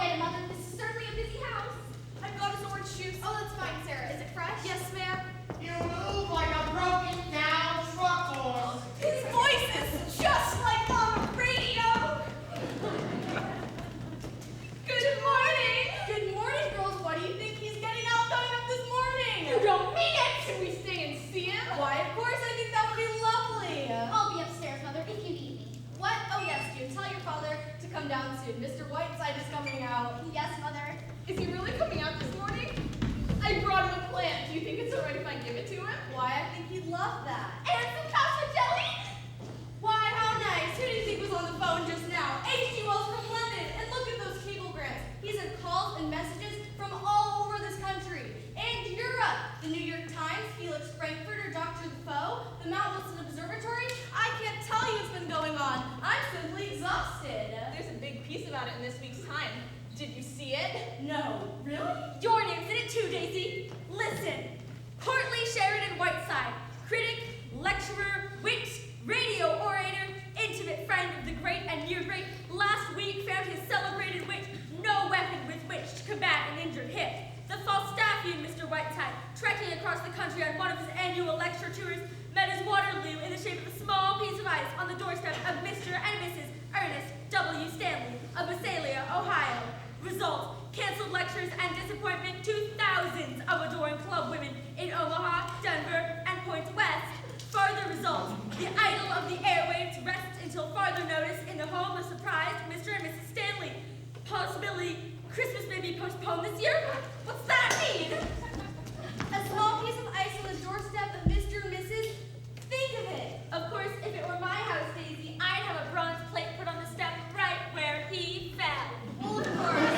get it, Mother. This is certainly a busy house. I've got his orange juice. Oh, that's fine, Sarah. Is it fresh? Yes, ma'am. You move like a broken down truck horse. His voice is just like on the radio. Good morning. Good morning, girls. What do you think he's getting out done up this morning? You don't mean it. Should we stay and see him? Why, of course. I think that would be lovely. I'll be upstairs, Mother, if you need me. What? Oh, yes, June. Tell your father to come down soon. Mr. Whiteside is coming out. Yes, Mother. Is he really coming out this morning? I brought him a plant. Do you think it's alright if I give it to him? Why, I think he'd love that. And some Kaufman jelly? Why, how nice. Who do you think was on the phone just now? H.G. Wells from London. And look at those cablegrams. He's had calls and messages from all over this country. And Europe. The New York Times, Felix Frankfurter, Dr. Defoe, the Mount Wilson Observatory. I can't tell you what's been going on. I'm simply exhausted. There's a big piece about it in this week's Time. Did you see it? No. Really? Your name's in it too, Daisy. Listen. Portly Sheridan Whiteside, critic, lecturer, wit, radio orator, intimate friend of the great and near great, last week found his celebrated wit no weapon with which to combat an injured hip. The Falstaffian Mr. Whiteside, trekking across the country on one of his annual lecture tours, met his Waterloo in the shape of a small piece of ice on the doorstep of Mr. and Mrs. Ernest W. Stanley of Visalia, Ohio. Result, canceled lectures and disappointment to thousands of adoring club women in Omaha, Denver, and Point West. Further result, the idol of the airwaves rests until farther notice in the home of surprised Mr. and Mrs. Stanley. Possibility Christmas may be postponed this year? What's that mean? A small piece of ice on the doorstep of Mr. and Mrs. Think of it. Of course, if it were my house, Daisy, I'd have a bronze plate put on the step right where he fell. Well, of course.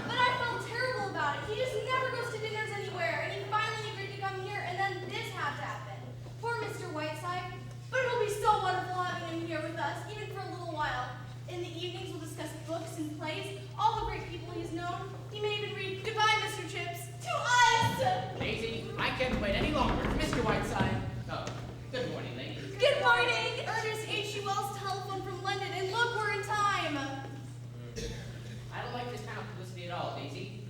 But I felt terrible about it. He just never goes to dinners anywhere, and he finally agreed to come here, and then this had to happen. Poor Mr. Whiteside. But it'll be so wonderful having him here with us, even for a little while. In the evenings, we'll discuss books and plays, all the great people he's known. He may even read Goodbye, Mr. Chips, to us! Daisy, I can't wait any longer. Mr. Whiteside. Oh, good morning, ladies. Good morning! Ernest H.G. Wells telephoned from London, and look, we're in time! I don't like this kind of publicity at all, Daisy.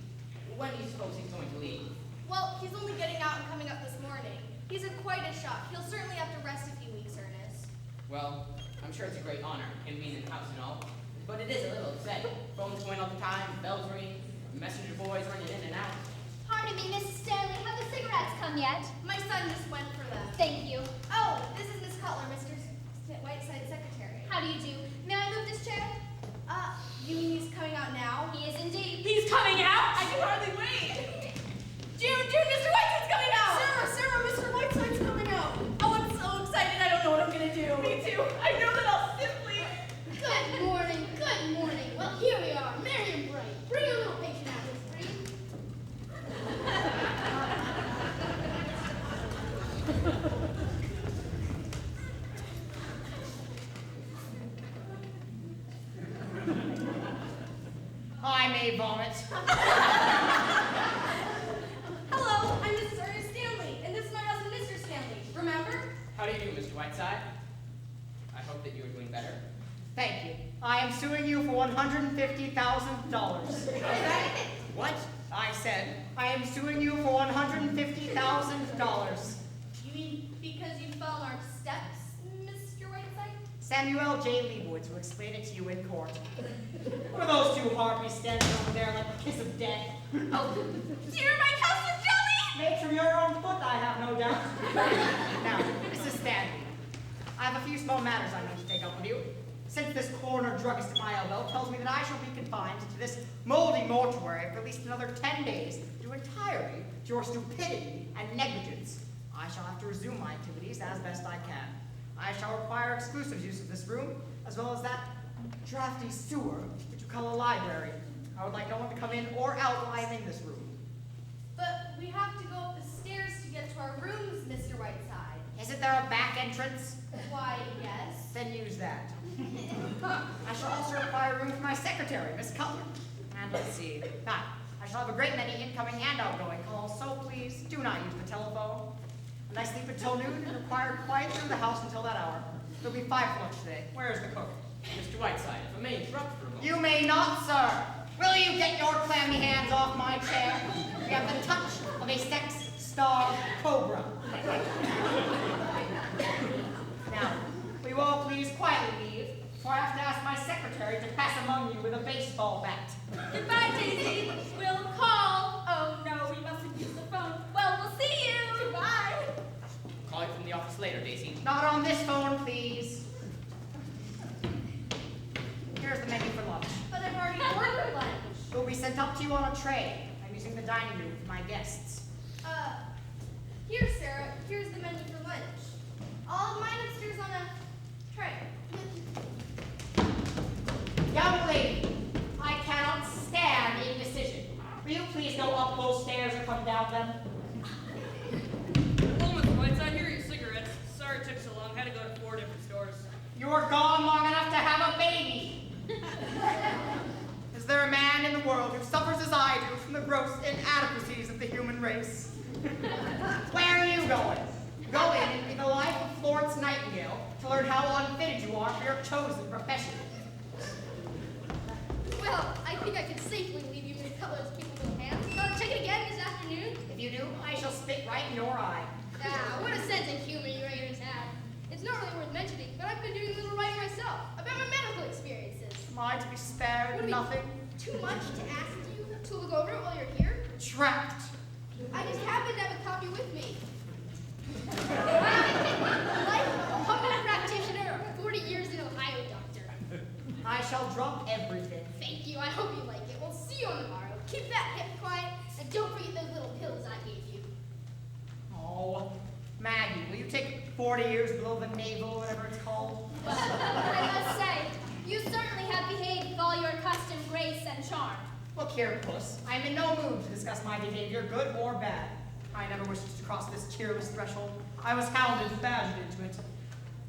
When do you suppose he's going to leave? Well, he's only getting out and coming up this morning. He's in quite a shock. He'll certainly have to rest a few weeks, Ernest. Well, I'm sure it's a great honor, him being in the house and all. But it is a little upsetting. Phones going all the time, bells ringing, messenger boys running in and out. Pardon me, Mrs. Stanley. Have the cigarettes come yet? My son just went for them. Thank you. Oh, this is Miss Cutler, Mr. Whiteside's secretary. How do you do? May I move this chair? You mean he's coming out now? He is indeed. He's coming out? I can hardly wait. June, Mr. Whiteside's coming out! Sarah, Mr. Whiteside's coming out! Oh, I'm so excited, I don't know what I'm gonna do. Me too. I know that I'll simply... Good morning, good morning. Well, here we are, merry and bright. Bring a little patient out, Miss Bree. I may vomit. Hello, I'm Mrs. Ernest Stanley, and this is my husband, Mr. Stanley. Remember? How do you do, Mr. Whiteside? I hope that you are doing better. Thank you. I am suing you for $150,000. What? I said, I am suing you for $150,000. You mean because you fell on our steps, Mr. Whiteside? Samuel J. Leibowitz will explain it to you in court. What are those two harpies standing over there like a kiss of death? Oh, dear, my Kaufman jelly! Made from your own foot, I have no doubt. Now, Mrs. Stanley, I have a few small matters I need to take up with you. Since this coroner druggist at my elbow tells me that I shall be confined to this moldy mortuary for at least another 10 days due entirely to your stupidity and negligence, I shall have to resume my activities as best I can. I shall require exclusive use of this room, as well as that drafty sewer which you call a library. I would like no one to come in or out while I am in this room. But we have to go up the stairs to get to our rooms, Mr. Whiteside. Isn't there a back entrance? Why, yes. Then use that. I shall also require room for my secretary, Miss Cutler. And let's see. I shall have a great many incoming and outgoing calls, so please do not use the telephone. And I sleep until noon and require quiet through the house until that hour. There'll be 5 for lunch today. Where is the cook? Mr. Whiteside, if I may interrupt for a moment. You may not, sir. Will you get your clammy hands off my chair? We have the touch of a sex-starved cobra. Now, will you all please quietly leave, for I have to ask my secretary to pass among you with a baseball bat. Goodbye, Daisy. We'll call. Oh no, we mustn't use the phone. Well, we'll see you. Goodbye. Call you from the office later, Daisy. Not on this phone, please. Here's the menu for lunch. But I've already ordered lunch. It will be sent up to you on a tray. I'm using the dining room for my guests. Here, Sarah. Here's the menu for lunch. All of mine upstairs on a tray. Young lady, I cannot stand indecision. Will you please go up those stairs or come down them? Hello, Mr. Whiteside. Here are your cigarettes. Sorry it took so long. Had to go to 4 different stores. You were gone long enough to have a baby. Is there a man in the world who suffers as I do from the gross inadequacies of the human race? Where are you going? Go in the life of Florence Nightingale to learn how unfitted you are for your chosen profession. Well, I think I can safely leave you in a couple of those people's hands. Want to check it again this afternoon? If you do, I shall spit right in your eye. Ah, what a sense of humor you regulars have. It's not really worth mentioning, but I've been doing a little writing myself about my medical experiences. Am I to be spared What do you- nothing? Too much to ask you to look over it while you're here? Trapped. I just happen to have a copy with me. Life of a humble practitioner, 40 years in Ohio, doctor. I shall drop everything. Thank you. I hope you like it. We'll see you on the morrow. Keep that hip quiet, and don't forget those little pills I gave you. Oh, Maggie, will you take 40 years below the navel, whatever it's called? Well, I must say, you certainly have behaved with all your accustomed grace and charm. Look here, Puss. I am in no mood to discuss my behavior, good or bad. I never wished to cross this cheerless threshold. I was hounded and badgered into it.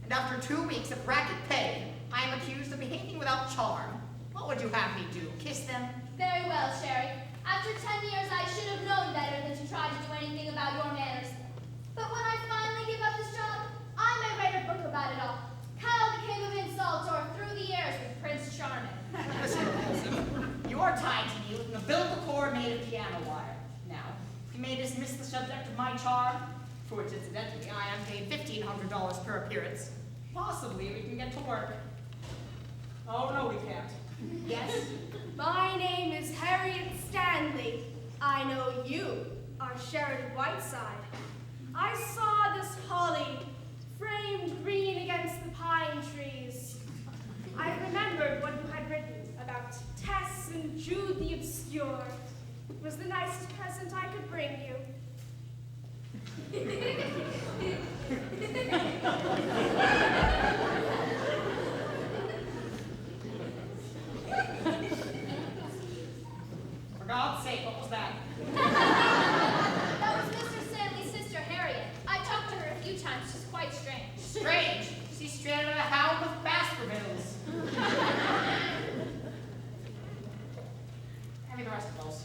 And after 2 weeks of racket pay, I am accused of behaving without charm. What would you have me do? Kiss them? Very well, Sherry. After 10 years, I should have known better than to try to do anything about your manners. But when I finally give up this job, I may write a book about it all. Kyle the King of Insults or Through the Airs with Prince Charming. Listen, you are tied to me with an umbilical cord made of piano wire. Now, if you may dismiss the subject of my charm, for which incidentally I am paid $1,500 per appearance, possibly we can get to work. Oh, no, we can't. Yes? My name is Harriet Stanley. I know you are Sheridan Whiteside. I saw this holly framed green against the pine trees. I remembered what you had written about Tess and Jude the Obscure. It was the nicest present I could bring you. For God's sake, what was that? That was Mr. Stanley's sister, Harriet. I talked to her a few times. She's quite strange. Strange. She's stranded on a hound with Baskervilles. Hand me the rest of those.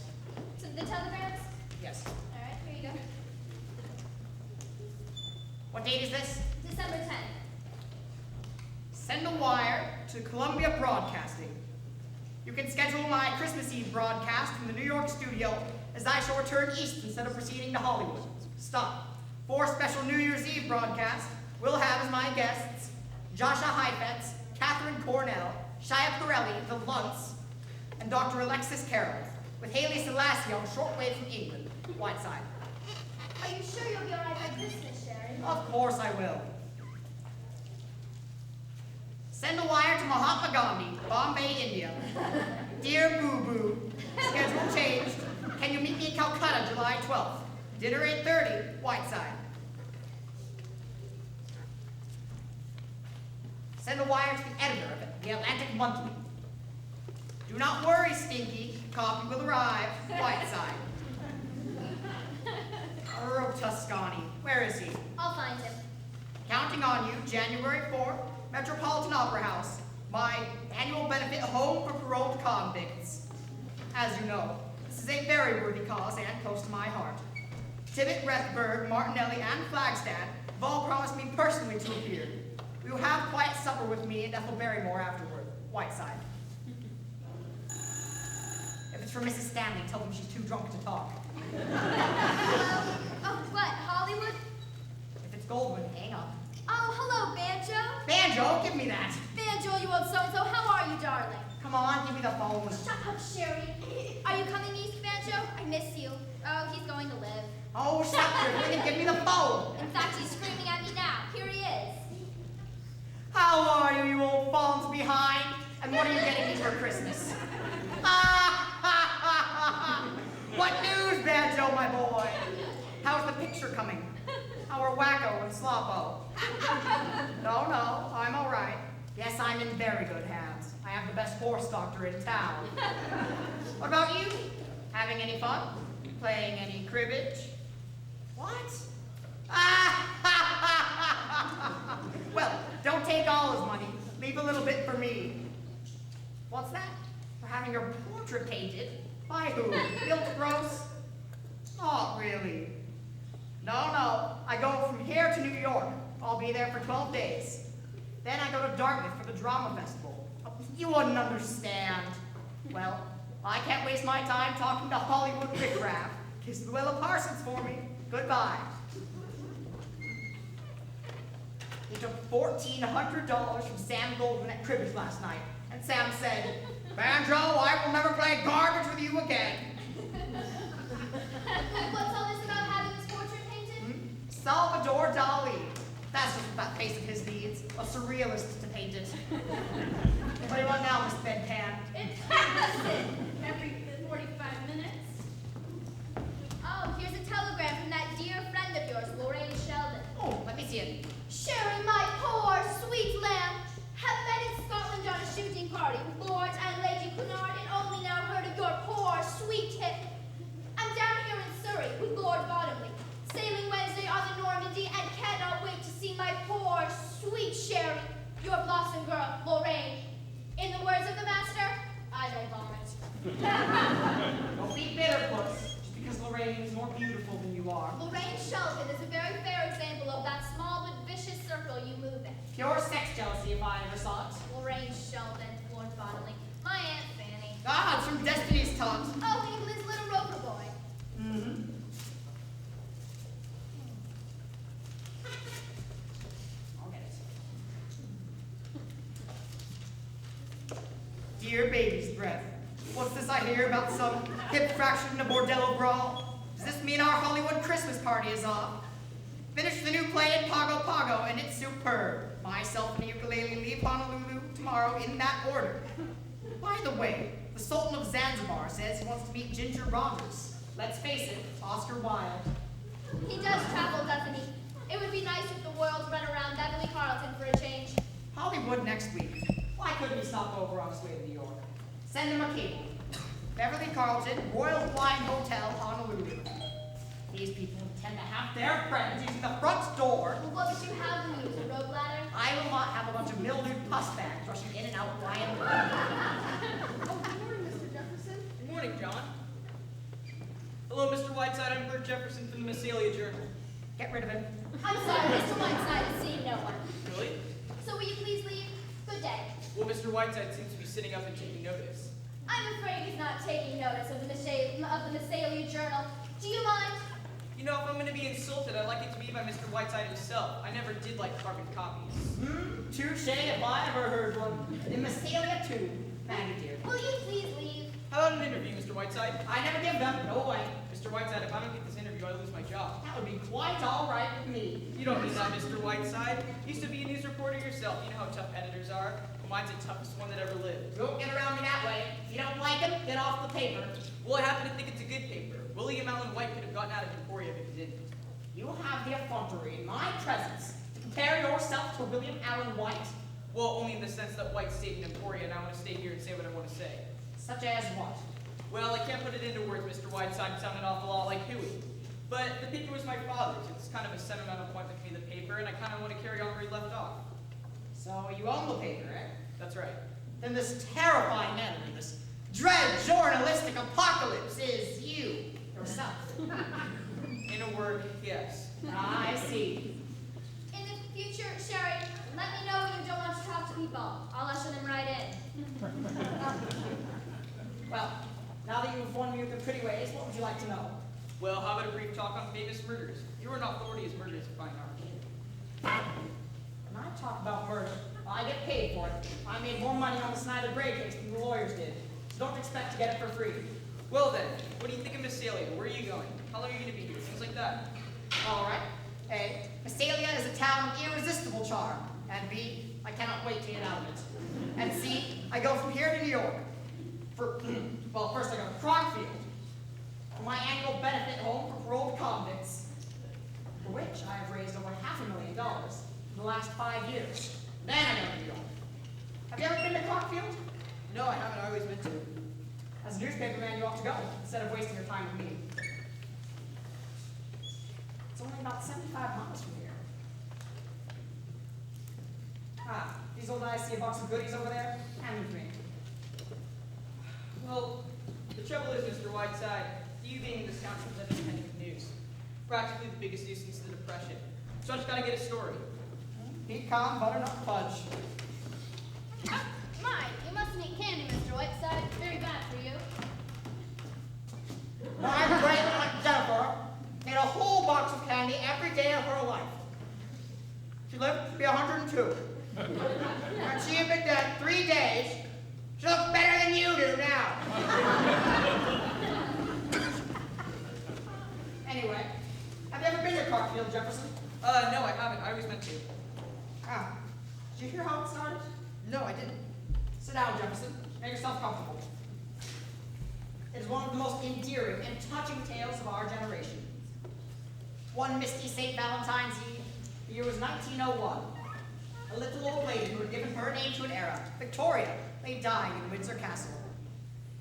So the telegrams? Yes. All right, here you go. What date is this? December 10th. Send a wire to Columbia Broadcasting. You can schedule my Christmas Eve broadcast from the New York studio, as I shall return east instead of proceeding to Hollywood. Stop. 4 special New Year's Eve broadcasts will have as my guests Joshua Heifetz, Catherine Cornell, Shia Pirelli, the Luntz, and Dr. Alexis Carroll, with Haley Selassie on shortwave from England, Whiteside. Are you sure you'll be all right by Christmas, Sherry? Of course I will. Send a wire to Mahatma Gandhi, Bombay, India. Dear Boo Boo, schedule changed. Can you meet me in Calcutta, July 12th? Dinner 8:30, Whiteside. Send a wire to the editor of the Atlantic Monthly. Do not worry, Stinky. Coffee will arrive, Whiteside. Earl Tuscany, where is he? I'll find him. Counting on you, January 4th, Metropolitan Opera House, my annual benefit home for paroled convicts. As you know, this is a very worthy cause and close to my heart. Tibbet, Rethberg, Martinelli, and Flagstad have all promised me personally to appear. We will have quiet supper with me and Ethel Barrymore afterward, Whiteside. it's for Mrs. Stanley, tell them she's too drunk to talk. Oh, what, Hollywood? If it's Goldwyn, hang up. Oh, hello, Banjo. Banjo, give me that. Banjo, you old so-and-so, how are you, darling? Come on, give me the phone. Shut up, Sherry. Are you coming east, Banjo? I miss you. Oh, he's going to live. Oh, stop dribbling and give me the phone. In fact, he's screaming at me now. Here he is. How are you, you old phones behind? And what are you getting me for Christmas? What news, Banjo, my boy? How's the picture coming? How are Wacko and Sloppo? No, I'm all right. Yes, I'm in very good hands. I have the best horse doctor in town. What about you? Having any fun? Playing any cribbage? What? Well, don't take all his money. Leave a little bit for me. What's that? For having your portrait painted? By who? Bill Gross? Not really. No. I go from here to New York. I'll be there for 12 days. Then I go to Dartmouth for the drama festival. You wouldn't understand. Well, I can't waste my time talking to Hollywood riffraff. Kiss Luella Parsons for me. Goodbye. He took $1,400 from Sam Goldwyn at cribbage last night, and Sam said, "Banjo, I will never play garbage with you again." What's all this about having his portrait painted? Salvador Dali. That's just what that face of his needs. A surrealist to paint it. What do you want now, Miss Bedpan? It's Jefferson. Every 45 minutes. Oh, here's a telegram from that dear friend of yours, Lorraine Sheldon. Oh, let me see it. Sherry, my poor sweet lamb, have met in Scotland on a shooting party with Lord and Lady Cunard, and only now heard of your poor sweet hip. I'm down here in Surrey with Lord Bottomley, sailing Wednesday on the Normandy, and cannot wait to see my poor sweet Sherry, your blossom girl, Lorraine. In the words of the master, I may vomit. Don't be bitter, Puss. Just because Lorraine is more beautiful than you are. Lorraine Sheldon is a very fair example of that small but vicious circle you move in. Pure sex jealousy if I ever saw it. Lorraine Sheldon, Lord Bottomley, my Aunt Fanny. Ah, it's from Destiny's Taunt. Oh, England's little rover boy. Mm-hmm. I'll get it. Dear baby's breath, what's this I hear about some hip fracture in a bordello brawl? Does this mean our Hollywood Christmas party is off? Finished the new play at Pago Pago, and it's superb. Myself and the ukulele leave Honolulu tomorrow in that order. By the way, the Sultan of Zanzibar says he wants to meet Ginger Rogers. Let's face it, Oscar Wilde. He does travel, doesn't he? It would be nice if the world run around Beverly Carlton for a change. Hollywood next week. Why couldn't he stop over on his way to New York? Send him a cable. Beverly Carlton, Royal Flying Hotel, Honolulu. These people intend to have their friends using the front door. Well, what would you have them use, a rope ladder? I will not have a bunch of mildewed pus bags rushing in and out while I am. Oh, good morning, Mr. Jefferson. Good morning, John. Hello, Mr. Whiteside. I'm Bert Jefferson from the Massalia Journal. Get rid of him. I'm sorry, Mr. Whiteside has seen no one. Really? So will you please leave? Good day. Well, Mr. Whiteside seems to be sitting up and taking notice. I'm afraid he's not taking notice of the Massalia Journal. Do you mind? You know, if I'm going to be insulted, I'd like it to be by Mr. Whiteside himself. I never did like carbon copies. Touche if I ever heard one. In Massalia too. Maggie dear. Will you please leave? How about an interview, Mr. Whiteside? I never give them. No way. Mr. Whiteside, if I don't get this interview, I lose my job. That would be quite all right with me. You don't mean that, Mr. Whiteside. You used to be a news reporter yourself. You know how tough editors are. Well, mine's the toughest one that ever lived. Don't get around me that way. If you don't like him, get off the paper. Well, I happen to think it's a good paper. William Allen White could have gotten out of Emporia if he didn't. You have the effrontery in my presence to compare yourself to William Allen White, Well, only in the sense that White stayed in Emporia, and I want to stay here and say what I want to say. such as what? Well, I can't put it into words, Mr. Whiteside. It sounded an awful lot like Huey. But the paper was my father's. It's kind of a sentimental point between the paper, and I kind of want to carry on where he left off. So you own the paper, eh? That's right. Then this terrifying enemy, this dread journalistic apocalypse is you, yourself. In a word, yes. I see. In the future, Sherry, let me know when you don't want to talk to people. I'll usher them right in. Well, Now that you've won me with your pretty ways, what would you like to know? Well, how about a brief talk on famous murders? You are an authority as murders of fine art. When I talk about murder, I get paid for it. I made more money on the Snyder Gray case than the lawyers did. So don't expect to get it for free. Well then, what do you think of Massalia? Where are you going? How long are you going to be here? Things like that. All right. A, Massalia is a town of irresistible charm. And B, I cannot wait to get out of it. And C, I go from here to New York. Well, first I go to Crockfield, for my annual benefit home for paroled convicts, for which I have raised over $500,000 in the last 5 years. Then I go to New York. Have you ever been to Crockfield? No, I haven't always been to. As a newspaperman, you ought to go, instead of wasting your time with me. It's only about 75 miles from here. Ah, these old eyes see a box of goodies over there? Hand them to me. Well, the trouble is, Mr. Whiteside, you being in this town is independent news. Practically the biggest nuisance to the Depression. So I just gotta get a story. Pecan butternut fudge. My, you mustn't eat candy, Mr. Whiteside. It's very bad for you. My great aunt Jennifer ate a whole box of candy every day of her life. She lived to be 102. And she had been dead 3 days. She looks better than you do now. Anyway, have you ever been to Crockfield, Jefferson? No, I haven't. I always meant to. Ah, did you hear how it started? No, I didn't. Sit down, Jefferson. Make yourself comfortable. It is one of the most endearing and touching tales of our generation. One misty St. Valentine's Eve, the year was 1901. A little old lady who had given her name to an era, Victoria, lay dying in Windsor Castle.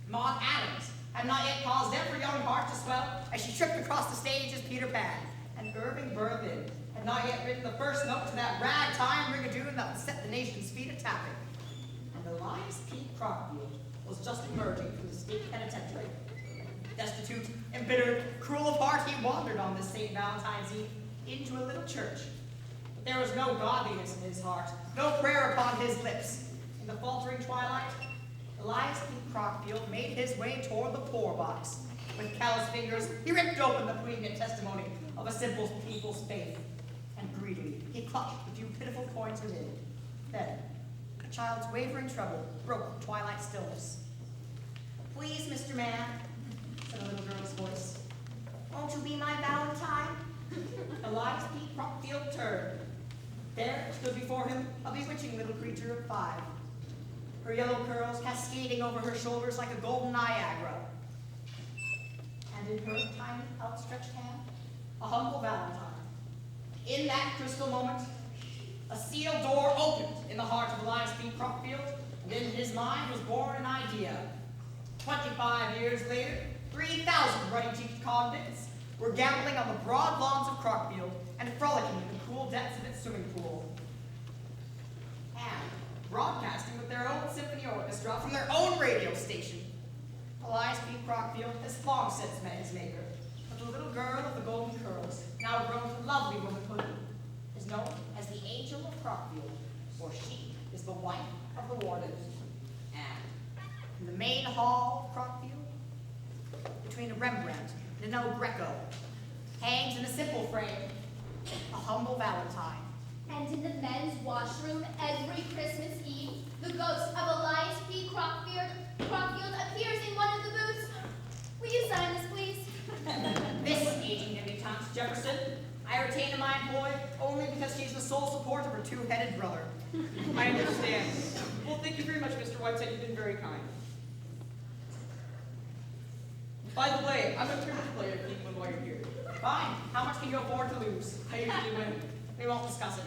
Maud Adams had not yet caused every young heart to swell as she tripped across the stage as Peter Pan, and Irving Berlin had not yet written the first note to that ragtime rigadoon that would set the nation's feet a tapping. And Elias P. Crockfield was just emerging from the state penitentiary. Destitute, embittered, cruel of heart, he wandered on this St. Valentine's Eve into a little church. But there was no godliness in his heart, no prayer upon his lips. In the faltering twilight, Elias P. Crockfield made his way toward the poor box. With callous fingers, he ripped open the poignant testimony of a simple people's faith. And greedily, he clutched the few pitiful coins within. Then, a child's wavering treble broke the twilight stillness. "Please, Mr. Man," said a little girl's voice, "won't you be my Valentine?" Elias P. Crockfield turned. There stood before him a bewitching little creature of 5. Her yellow curls cascading over her shoulders like a golden Niagara. And in her tiny outstretched hand, a humble Valentine. In that crystal moment, a sealed door opened in the heart of Elias P. Crockfield, and in his mind was born an idea. 25 years later, 3,000 ruddy-cheeked convicts were gambling on the broad lawns of Crockfield and frolicking in the cool depths of its swimming pool. And broadcasting with their own symphony orchestra from their own radio station. Elias P. Crockfield has long since met his maker, but the little girl of the golden curls, now grown to lovely womanhood, is known as the Angel of Crockfield, for she is the wife of the warden. And in the main hall of Crockfield, between a Rembrandt and an El Greco, hangs in a simple frame a humble Valentine. And in the men's washroom every Christmas Eve, the ghost of Elias P. Crockfield appears in one of the booths. Will you sign this, please? This aging debutante, Jefferson, I retain in my employ only because she's the sole support of her 2-headed brother. I understand. Well, thank you very much, Mr. Whiteside. You've been very kind. By the way, I'm a tournament player if you while you're here. Fine. How much can you afford to lose? I usually win. We won't discuss it.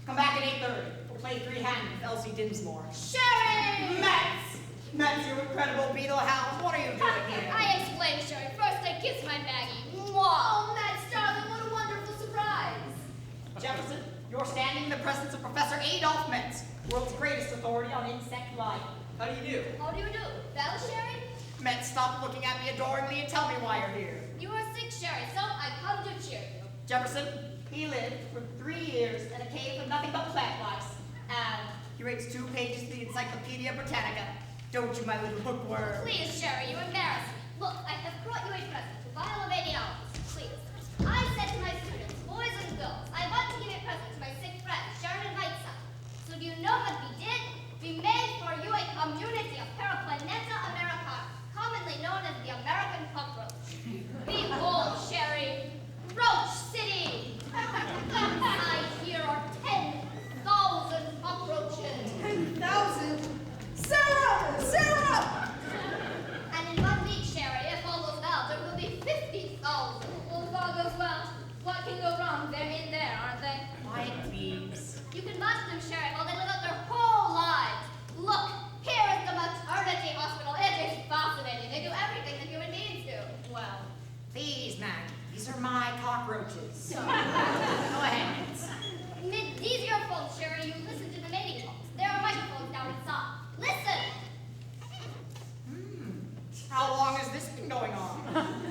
Come back at 8:30. We'll play 3-handed with Elsie Dinsmore. Sherry! Mets! Mets, you incredible beetle hound. What are you doing here? I explained, Sherry. First I kissed my Maggie. Mwah! Oh, Max, darling, what a wonderful surprise. Jefferson, you're standing in the presence of Professor Adolf Metz, world's greatest authority on insect life. How do you do? How do you do? Well, Sherry? Metz, stop looking at me adoringly and tell me why you're here. You are sick, Sherry, so I come to cheer you. Jefferson, he lived for 3 years in a cave with nothing but plant lice. And he reads 2 pages of the Encyclopedia Britannica. Don't you, my little bookworm? Please, Sherry, you embarrass me. These are my cockroaches. Go ahead, Mitz. These are your fault, Sherry. You listen to the mating calls. There are microphones down inside. Listen! How long has this been going on?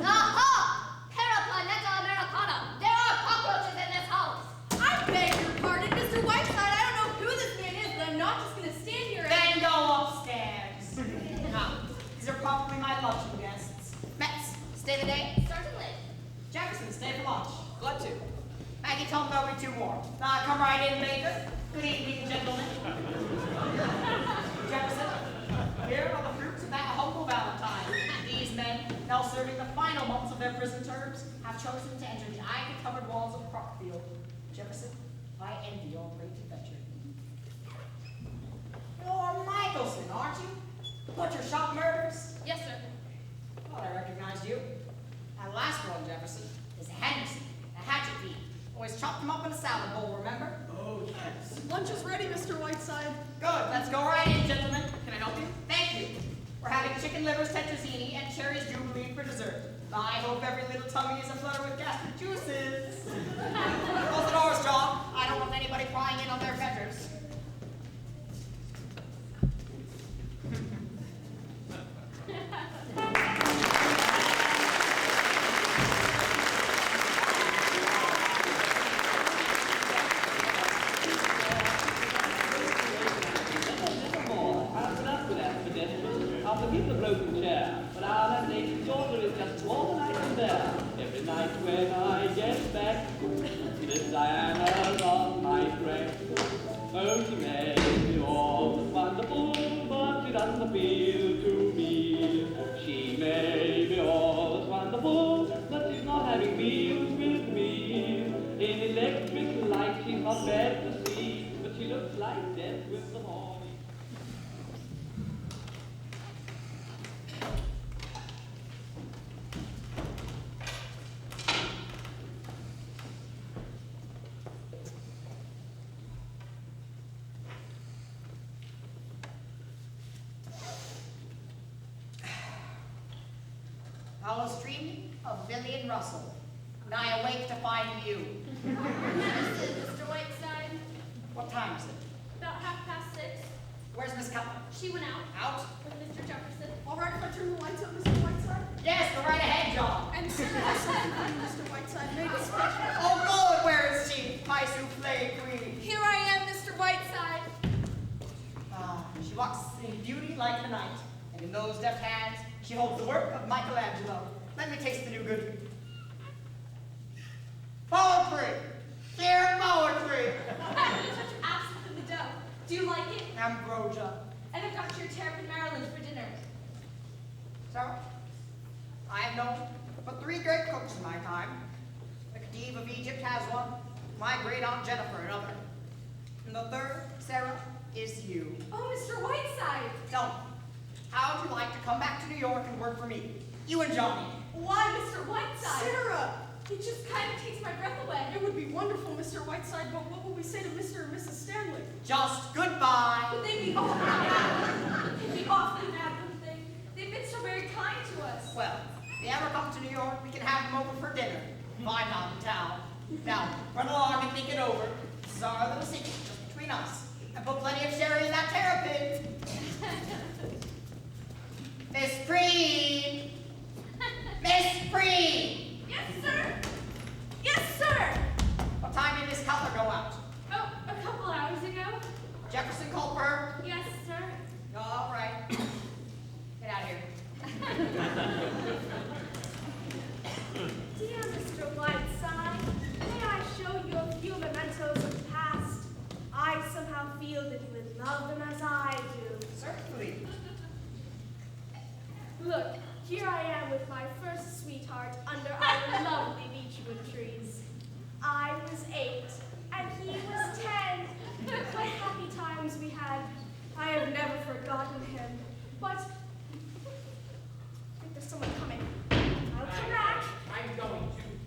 Aha! Paraplaneta Americana. There are cockroaches in this house. I beg your pardon, Mr. Whiteside. I don't know who this man is, but I'm not just going to stand here and... Then go upstairs. These are probably my luncheon guests. Metz, stay the day. Certainly. Jefferson, stay for lunch. Glad to. Maggie told me there'll be 2 more. Come right in, Baker. Good evening, gentlemen. Jefferson, here are the fruits of that humble Valentine. These men, now serving the final months of their prison terms, have chosen to enter the ivy-covered walls of Crockfield. Jefferson, I envy your great adventure. You're Michelson, aren't you? Butcher shop murders? Yes, sir. Thought I recognized you. That last one, Jefferson, is Henderson, the hatchet thief. Always chopped him up in a salad bowl, remember? Oh, yes. Lunch is ready, Mr. Whiteside. Good, let's go right in, gentlemen. Can I help you? Thank you. We're having chicken livers tetrazzini and cherries jubilee for dessert. I hope every little tummy is aflutter with gastric juices. Close the doors, John. I don't want anybody prying in on their feathers. I'll forgive the broken chair, but our landlady's daughter is just more than I can bear. Every night when I get back, Miss Diana's on my track. Oh, she may be all that's wonderful, but she doesn't appeal to me. She may be all that's wonderful, but she's not having meals with me. In electric light, she's not bad to see, but she looks like death with the morning. I was dreaming of Lillian Russell, and I awake to find you. Mr. Whiteside. What time is it? About 6:30. Where's Miss Cutler? She went out Out? with Mr. Jefferson. All right if I turn the lights up, Mr. Whiteside? Yes, go right ahead, John. And sir, has something for you, Mr. Whiteside. Made it special. Oh, good, where is she? My souffle queen. Here I am, Mr. Whiteside. She walks in beauty like the night, and in those deft hands, she holds the work of Michelangelo. Let me taste the new goodie. Poetry! Sheer poetry! Such absinthe in the dough. Do you like it? Ambrosia. And I've got your terrapin Maryland for dinner. So, I have known but 3 great cooks in my time. The Khedive of Egypt has one, my great aunt Jennifer another. And the third, Sarah, is you. Oh, Mr. Whiteside. Tell me, how would you like to come back to New York and work for me? You and Johnny. Why, Mr. Whiteside? Sarah! It just kind of takes my breath away. It would be wonderful, Mr. Whiteside, but what will we say to Mr. and Mrs. Stanley? Just goodbye. But they'd be awfully mad. They'd be awfully mad, wouldn't they? They've been so very kind to us. Well, if they ever come to New York, we can have them over for dinner. Fine out in town. Now, run along and think it over. This is our little secret, just between us. And put plenty of sherry in that terrapin. Miss Preen! Miss Preen! Yes, sir. Yes, sir. What time did Miss Cutler go out? Oh, a couple hours ago. Jefferson called for her? Yes, sir. All right. Get out of here. Dear Mr. Whiteside, may I show you a few mementos of the past? I somehow feel that you would love them as I do. Certainly. Look, here I am with my first sweetheart under our lovely beechwood trees. I was 8, and he was 10. What happy times we had. I have never forgotten him. But, I think there's someone coming. I'll come back. I'm going to.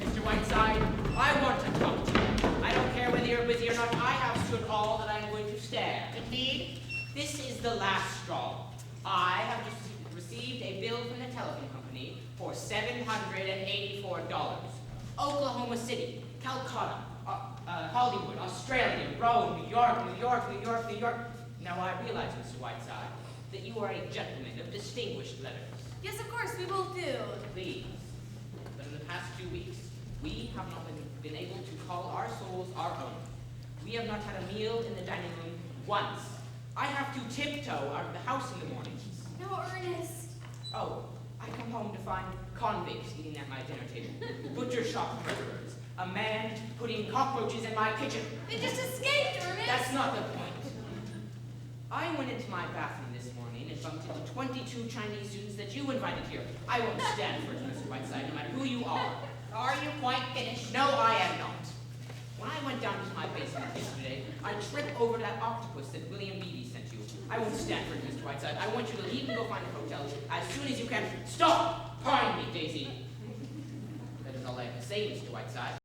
Mr. Whiteside, I want to talk to you. I don't care whether you're busy or not. I have stood all that I'm going to stand. Indeed. This is the last straw. I have just received a bill from the telephone company $384. Oklahoma City, Calcutta, Hollywood, Australia, Rome, New York, New York, New York, New York. Now I realize, Mr. Whiteside, that you are a gentleman of distinguished letters. Yes, of course, we both do. Please. But in the past 2 weeks, we have not been able to call our souls our own. We have not had a meal in the dining room once. I have to tiptoe out of the house in the mornings. No, Ernest. Oh, I come home to find convicts eating at my dinner table, butcher shop murderers, a man putting cockroaches in my kitchen. They just escaped, Ernest. That's not the point. I went into my bathroom this morning and bumped into 22 Chinese students that you invited here. I won't stand for it, Mr. Whiteside, no matter who you are. Are you quite finished? No, I am not. When I went down to my basement yesterday, I tripped over that octopus that William Beebe sent you. I won't stand for it, Mr. Whiteside. I want you to leave and go find a hotel as soon as you can. Stop! Pardon me, Daisy. That is all I have to say, Mr. Whiteside.